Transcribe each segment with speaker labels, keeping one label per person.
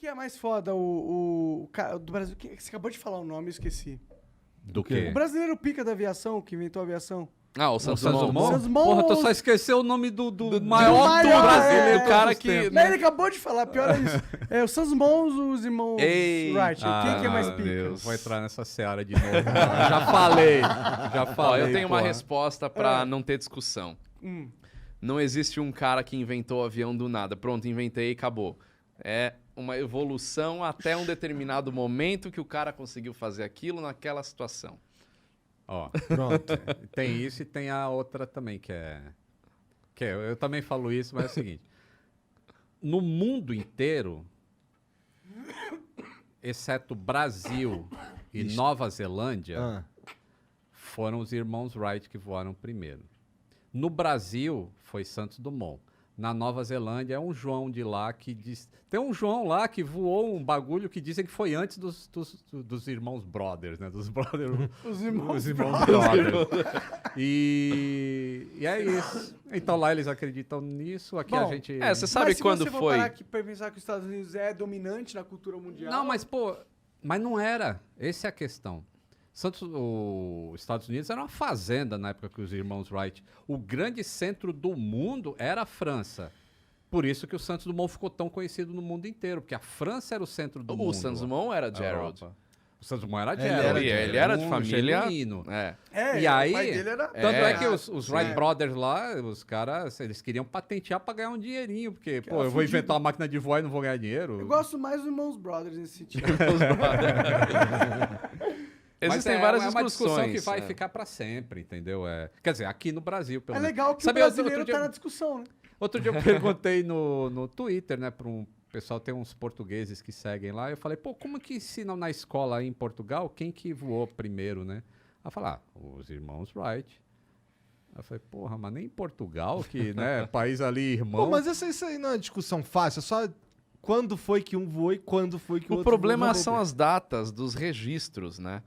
Speaker 1: que é mais foda? O cara do Brasil. Você acabou de falar o nome, eu esqueci.
Speaker 2: Do quê?
Speaker 1: O brasileiro pica da aviação, que inventou a aviação.
Speaker 3: O Santos Dumont.
Speaker 1: Santos Dumont.
Speaker 2: Porra, tu só esqueceu o nome do maior do brasileiro.
Speaker 3: O cara que...
Speaker 1: Mas ele acabou de falar, pior é isso. É o Santos Dumont, os irmãos Wright. Quem que é mais pica?
Speaker 2: Deus. Vou entrar nessa seara de novo. Já falei.
Speaker 3: Eu tenho uma resposta pra não ter discussão. Não existe um cara que inventou o avião do nada. Pronto, inventei e acabou. É uma evolução até um determinado momento que o cara conseguiu fazer aquilo naquela situação.
Speaker 2: Ó, pronto. Tem isso e tem a outra também, que é... Eu também falo isso, mas é o seguinte. No mundo inteiro, exceto Brasil e Nova Zelândia, foram os irmãos Wright que voaram primeiro. No Brasil, foi Santos Dumont. Na Nova Zelândia, é um João de lá que diz... Tem um João lá que voou um bagulho que dizem que foi antes dos irmãos Brothers, né? Dos brothers...
Speaker 1: Os irmãos
Speaker 2: Brothers. E é isso. Então lá eles acreditam nisso, aqui a gente...
Speaker 3: Você sabe quando foi...
Speaker 1: Mas se você for pensar que os Estados Unidos é dominante na cultura mundial...
Speaker 2: Não, mas mas não era. Essa é a questão. Os Estados Unidos era uma fazenda na época que os irmãos Wright. O grande centro do mundo era a França. Por isso que o Santos Dumont ficou tão conhecido no mundo inteiro, porque a França era o centro do mundo.
Speaker 3: O Santos Dumont era Gerald.
Speaker 2: O Santos Dumont era Gerald.
Speaker 3: Ele era de família.
Speaker 2: Genuíno.
Speaker 3: E
Speaker 2: aí,
Speaker 1: o pai dele era...
Speaker 2: tanto é que os Wright Brothers lá, os caras, eles queriam patentear pra ganhar um dinheirinho, porque, eu vou inventar uma máquina de voar e não vou ganhar dinheiro.
Speaker 1: Eu gosto mais dos Irmãos Brothers nesse sentido.
Speaker 3: Existem várias
Speaker 2: discussões. É uma discussão que vai
Speaker 3: né?
Speaker 2: ficar para sempre, entendeu? Quer dizer, aqui no Brasil, pelo
Speaker 1: menos.
Speaker 2: menos.
Speaker 1: É legal que o brasileiro tá na discussão, né?
Speaker 2: Outro dia eu perguntei no Twitter, né, para um pessoal, tem uns portugueses que seguem lá, eu falei, pô, como que ensinam na escola aí em Portugal quem que voou primeiro, né? Aí falaram, os irmãos Wright. Eu falei, porra, mas nem em Portugal, que, né, país ali irmão.
Speaker 4: Pô, mas isso aí não é uma discussão fácil, é só quando foi que um voou e quando foi que o outro
Speaker 3: voou. O problema
Speaker 4: voou.
Speaker 3: são as datas dos registros, né?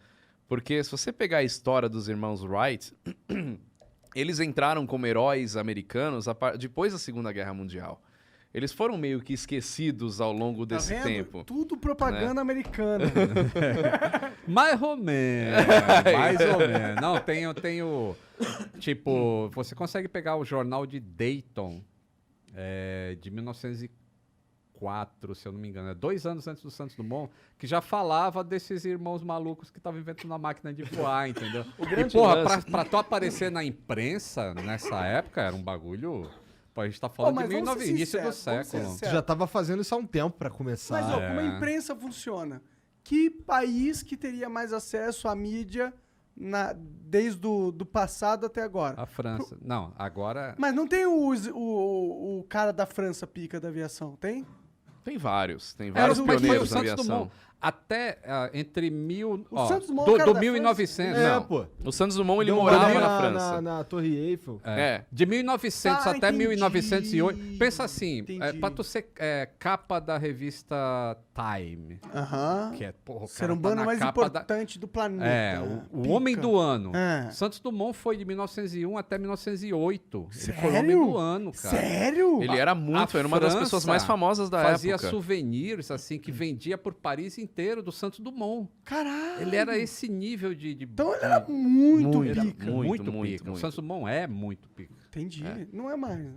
Speaker 3: Porque se você pegar a história dos irmãos Wright, eles entraram como heróis americanos depois da Segunda Guerra Mundial. Eles foram meio que esquecidos ao longo desse tempo.
Speaker 1: Tudo propaganda americana.
Speaker 2: Mais ou menos. Não, tenho... Tipo, você consegue pegar o jornal de Dayton, de 1904, se eu não me engano. 2 anos antes do Santos Dumont, que já falava desses irmãos malucos que estavam inventando a máquina de voar, entendeu? E, porra, pra tu aparecer na imprensa nessa época, era um bagulho... Pô, a gente tá falando de início do século.
Speaker 4: Tu já tava fazendo isso há um tempo pra começar.
Speaker 1: Mas, como a imprensa funciona? Que país que teria mais acesso à mídia desde do passado até agora?
Speaker 2: A França. Não, agora...
Speaker 1: Mas não tem o cara da França pica da aviação, tem?
Speaker 3: Tem vários pioneiros da aviação.
Speaker 2: Dumont. Até entre
Speaker 1: o Santos Dumont,
Speaker 2: do 1900.
Speaker 4: Pô.
Speaker 3: O Santos Dumont, ele morava na França.
Speaker 4: Na Torre Eiffel.
Speaker 2: De 1900 até
Speaker 1: entendi.
Speaker 2: 1908. Pensa assim, pra tu ser capa da revista Time. Que é, porra, o
Speaker 1: ser
Speaker 2: cara
Speaker 1: humano
Speaker 2: tá
Speaker 1: mais
Speaker 2: capa
Speaker 1: importante do planeta.
Speaker 2: O homem do ano.
Speaker 1: É.
Speaker 2: Santos Dumont foi de 1901 até 1908.
Speaker 1: Sério?
Speaker 2: Ele foi o homem do ano, cara.
Speaker 1: Sério?
Speaker 3: Ele era era uma das pessoas mais famosas da
Speaker 2: fazia
Speaker 3: época.
Speaker 2: souvenirs, assim, que vendia por Paris inteiro do Santos Dumont.
Speaker 1: Caralho!
Speaker 2: Ele era esse nível de...
Speaker 1: Então ele era muito pica.
Speaker 2: Muito pica. O Santos Dumont é muito pica.
Speaker 1: Entendi. Não é mais, né?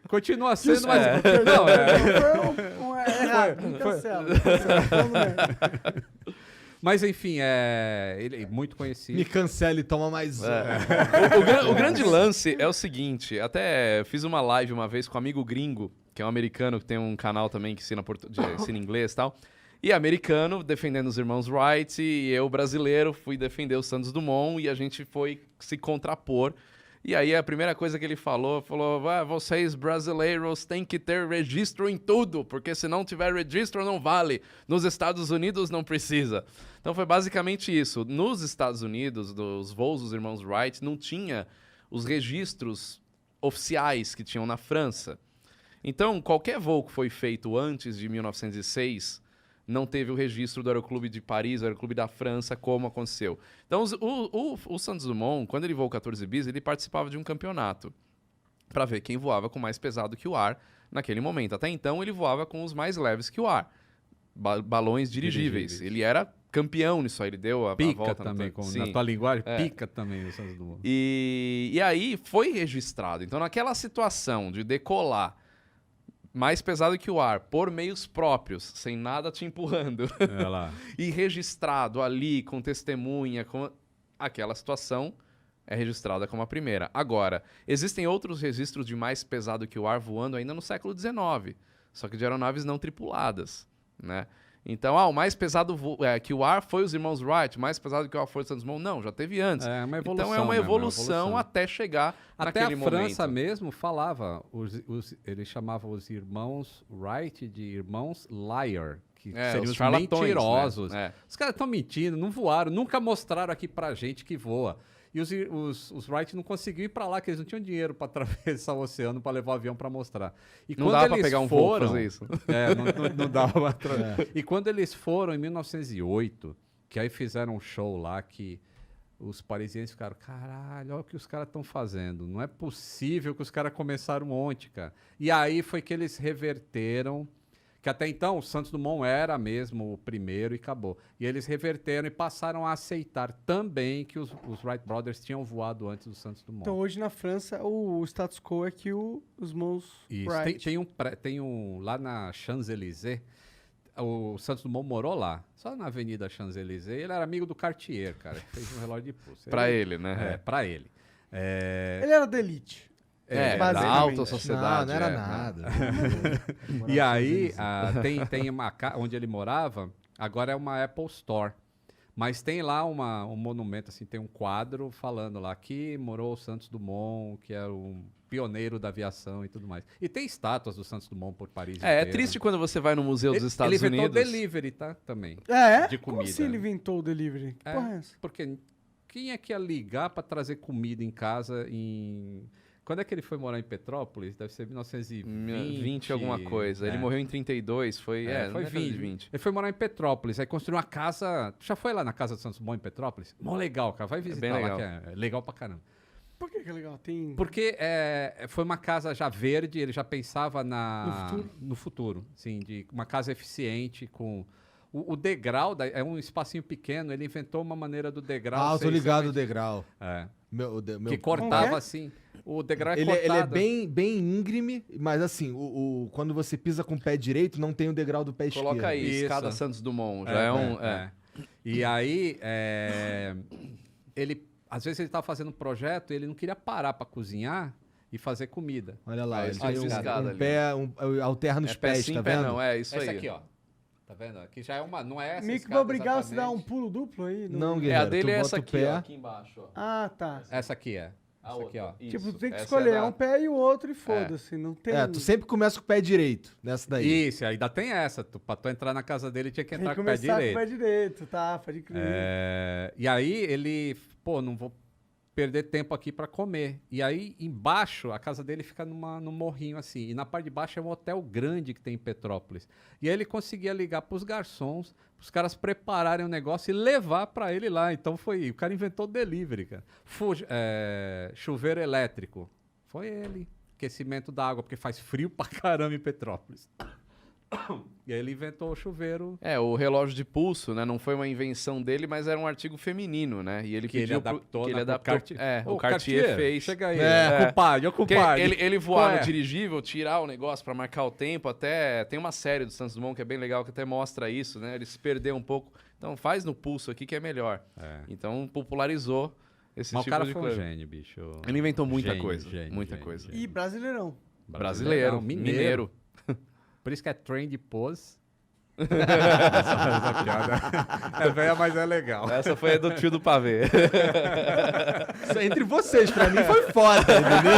Speaker 2: Continua sendo, mas...
Speaker 1: Cancela.
Speaker 2: Mas enfim, ele é muito conhecido.
Speaker 4: Me cancele e toma mais um.
Speaker 3: O grande lance é o seguinte, até fiz uma live uma vez com um amigo gringo, que é um americano que tem um canal também que ensina inglês e tal. E americano defendendo os irmãos Wright, e eu, brasileiro, fui defender o Santos Dumont, e a gente foi se contrapor. E aí a primeira coisa que ele falou, vocês brasileiros têm que ter registro em tudo, porque se não tiver registro não vale. Nos Estados Unidos não precisa. Então foi basicamente isso. Nos Estados Unidos, dos voos dos irmãos Wright, não tinha os registros oficiais que tinham na França. Então qualquer voo que foi feito antes de 1906... não teve o registro do Aeroclube de Paris, do Aeroclube da França, como aconteceu. Então, o Santos Dumont, quando ele voou 14 bis, ele participava de um campeonato para ver quem voava com mais pesado que o ar naquele momento. Até então, ele voava com os mais leves que o ar. Balões dirigíveis. Ele era campeão nisso aí, ele deu a
Speaker 2: Pica
Speaker 3: volta
Speaker 2: também,
Speaker 3: Sim.
Speaker 2: na tua linguagem,
Speaker 3: É.
Speaker 2: pica também o Santos Dumont.
Speaker 3: E aí foi registrado. Então, naquela situação de decolar mais pesado que o ar, por meios próprios, sem nada te empurrando,
Speaker 2: Olha lá.
Speaker 3: e registrado ali com testemunha, com aquela situação é registrada como a primeira. Agora, existem outros registros de mais pesado que o ar voando ainda no século XIX, só que de aeronaves não tripuladas, né? Então, o mais pesado que o ar foi os irmãos Wright, mais pesado que o ar foi o Santos Dumont. Não, já teve antes.
Speaker 2: É uma evolução.
Speaker 3: Então é uma
Speaker 2: mesmo,
Speaker 3: evolução até chegar
Speaker 2: Até
Speaker 3: naquele
Speaker 2: a França
Speaker 3: momento.
Speaker 2: mesmo falava, eles chamavam os irmãos Wright de irmãos liar, que seriam os
Speaker 3: charlatões,
Speaker 2: mentirosos.
Speaker 3: né?
Speaker 2: Os caras estão mentindo, não voaram, nunca mostraram aqui pra gente que voa. E os Wright não conseguiam ir pra lá, que eles não tinham dinheiro pra atravessar o oceano pra levar o avião pra mostrar. E
Speaker 3: Não
Speaker 2: quando
Speaker 3: dava pra
Speaker 2: eles
Speaker 3: pegar um voo pra
Speaker 2: foram,
Speaker 3: fazer isso.
Speaker 2: não dava pra... E quando eles foram, em 1908, que aí fizeram um show lá que os parisienses ficaram, caralho, olha o que os caras estão fazendo. Não é possível que os caras começaram ontem, cara. E aí foi que eles reverteram, que até então o Santos Dumont era mesmo o primeiro e acabou. E eles reverteram e passaram a aceitar também que os Wright Brothers tinham voado antes do Santos Dumont.
Speaker 1: Então hoje na França o status quo é que os irmãos
Speaker 2: Isso.
Speaker 1: Wright...
Speaker 2: Tem um lá na Champs-Élysées, o Santos Dumont morou lá, só na Avenida Champs-Élysées. Ele era amigo do Cartier, cara, que fez um relógio de pulso.
Speaker 3: Pra ele, né?
Speaker 2: Pra ele.
Speaker 1: Ele era da elite.
Speaker 3: Da
Speaker 1: basicamente.
Speaker 3: alta sociedade.
Speaker 4: Não era
Speaker 3: né?
Speaker 4: nada.
Speaker 2: E aí, tem uma onde ele morava, agora é uma Apple Store. Mas tem lá um monumento, assim, tem um quadro falando lá que morou o Santos Dumont, que era um pioneiro da aviação e tudo mais. E tem estátuas do Santos Dumont por Paris
Speaker 3: É
Speaker 2: inteiro.
Speaker 3: triste quando você vai no Museu dos Estados
Speaker 2: Ele inventou
Speaker 3: Unidos.
Speaker 2: o delivery, tá? Também.
Speaker 1: É?
Speaker 2: De
Speaker 1: Como
Speaker 2: comida.
Speaker 1: assim ele inventou o delivery? Que porra é essa?
Speaker 2: Porque quem é que ia ligar para trazer comida em casa em... Quando é que ele foi morar em Petrópolis? Deve ser 1920.
Speaker 3: 20 alguma coisa. Ele morreu em 32, foi
Speaker 2: foi
Speaker 3: na década de 20.
Speaker 2: Ele foi morar em Petrópolis, aí construiu uma casa... Tu já foi lá na casa do Santos Dumont em Petrópolis? Mó legal, cara. Vai visitar
Speaker 3: bem
Speaker 2: lá,
Speaker 3: legal.
Speaker 2: que é legal pra caramba.
Speaker 1: Por que é legal? Tem...
Speaker 2: Porque foi uma casa já verde, ele já pensava
Speaker 1: No
Speaker 2: no futuro, sim, de uma casa eficiente com... O degrau é um espacinho pequeno, ele inventou uma maneira do degrau...
Speaker 4: Ah, eu tô ligado o degrau.
Speaker 2: É.
Speaker 4: Meu
Speaker 2: Que
Speaker 1: Como
Speaker 2: cortava
Speaker 1: é?
Speaker 2: assim. O degrau é
Speaker 4: Ele é
Speaker 2: cortado.
Speaker 4: bem íngreme, mas assim, quando você pisa com o pé direito, não tem o degrau do pé esquerdo.
Speaker 3: Coloca aí,
Speaker 2: Isso.
Speaker 3: escada Santos Dumont. Já é um...
Speaker 2: E aí, ele... Às vezes ele estava fazendo um projeto e ele não queria parar para cozinhar e fazer comida.
Speaker 4: Olha lá, ele
Speaker 3: faz
Speaker 4: tem
Speaker 3: escada
Speaker 4: um
Speaker 3: ali.
Speaker 4: pé, alterna os
Speaker 3: pé
Speaker 4: pés,
Speaker 3: sim,
Speaker 4: tá
Speaker 3: pé
Speaker 4: vendo?
Speaker 3: não, isso
Speaker 2: Essa
Speaker 3: aí.
Speaker 2: aqui, ó. Tá vendo? Aqui já é uma... Não é essa
Speaker 1: Meio que
Speaker 2: escada
Speaker 1: vai obrigar você a dar um
Speaker 2: exatamente.
Speaker 1: pulo duplo aí?
Speaker 4: Não,
Speaker 3: É,
Speaker 4: guerreiro,
Speaker 3: a dele
Speaker 4: tu
Speaker 3: é
Speaker 4: bota
Speaker 3: essa
Speaker 4: o
Speaker 3: aqui,
Speaker 4: pé.
Speaker 3: ó, aqui embaixo. Ó.
Speaker 1: Ah, tá.
Speaker 2: Essa aqui é.
Speaker 3: A
Speaker 2: Essa aqui, ó.
Speaker 3: outra,
Speaker 1: Tipo,
Speaker 3: isso.
Speaker 1: tem que
Speaker 3: Essa
Speaker 1: escolher
Speaker 3: da-
Speaker 1: um pé e o outro e foda-se. Não tem...
Speaker 4: Tu sempre começa com o pé direito, nessa daí.
Speaker 2: Isso, ainda tem essa. Pra tu entrar na casa dele, tinha que
Speaker 1: Tem
Speaker 2: entrar
Speaker 1: que
Speaker 2: com o pé
Speaker 1: começar
Speaker 2: direito.
Speaker 1: com o pé direito, tá? Pode crer.
Speaker 2: E aí ele, não vou perder tempo aqui pra comer. E aí embaixo, a casa dele fica num morrinho assim. E na parte de baixo é um hotel grande que tem em Petrópolis. E aí ele conseguia ligar pros garçons, pros caras prepararem o negócio e levar pra ele lá. Então o cara inventou o delivery, cara. Chuveiro elétrico. Foi ele. Aquecimento da água, porque faz frio pra caramba em Petrópolis. E aí ele inventou o chuveiro.
Speaker 3: O relógio de pulso, né? Não foi uma invenção dele, mas era um artigo feminino, né? E ele
Speaker 2: Que ele
Speaker 3: pediu
Speaker 2: adaptou,
Speaker 3: que ele
Speaker 2: né, pro
Speaker 3: adaptou.
Speaker 2: Cartier.
Speaker 3: O Cartier fez.
Speaker 2: Chega aí.
Speaker 3: É.
Speaker 2: Compadre,
Speaker 3: Porque
Speaker 2: compadre.
Speaker 3: ele voar
Speaker 2: Qual
Speaker 3: no
Speaker 2: é?
Speaker 3: dirigível, tirar o negócio pra marcar o tempo, até tem uma série do Santos Dumont que é bem legal, que até mostra isso, né? Ele se perdeu um pouco. Então faz no pulso aqui que é melhor. Então popularizou esse
Speaker 2: Mas o
Speaker 3: tipo
Speaker 2: cara
Speaker 3: de
Speaker 2: foi um
Speaker 3: coisa.
Speaker 2: gênio, bicho.
Speaker 3: Ele inventou muita
Speaker 2: Gênio,
Speaker 3: coisa.
Speaker 2: gênio,
Speaker 3: muita
Speaker 2: gênio,
Speaker 3: coisa.
Speaker 2: gênio.
Speaker 1: E brasileirão.
Speaker 3: Brasileiro, mineiro.
Speaker 2: Por isso que é trend pose. Essa piada é velha, mas é legal.
Speaker 3: Essa foi a do tio do pavê.
Speaker 4: Isso é entre vocês, pra mim foi foda, entendeu?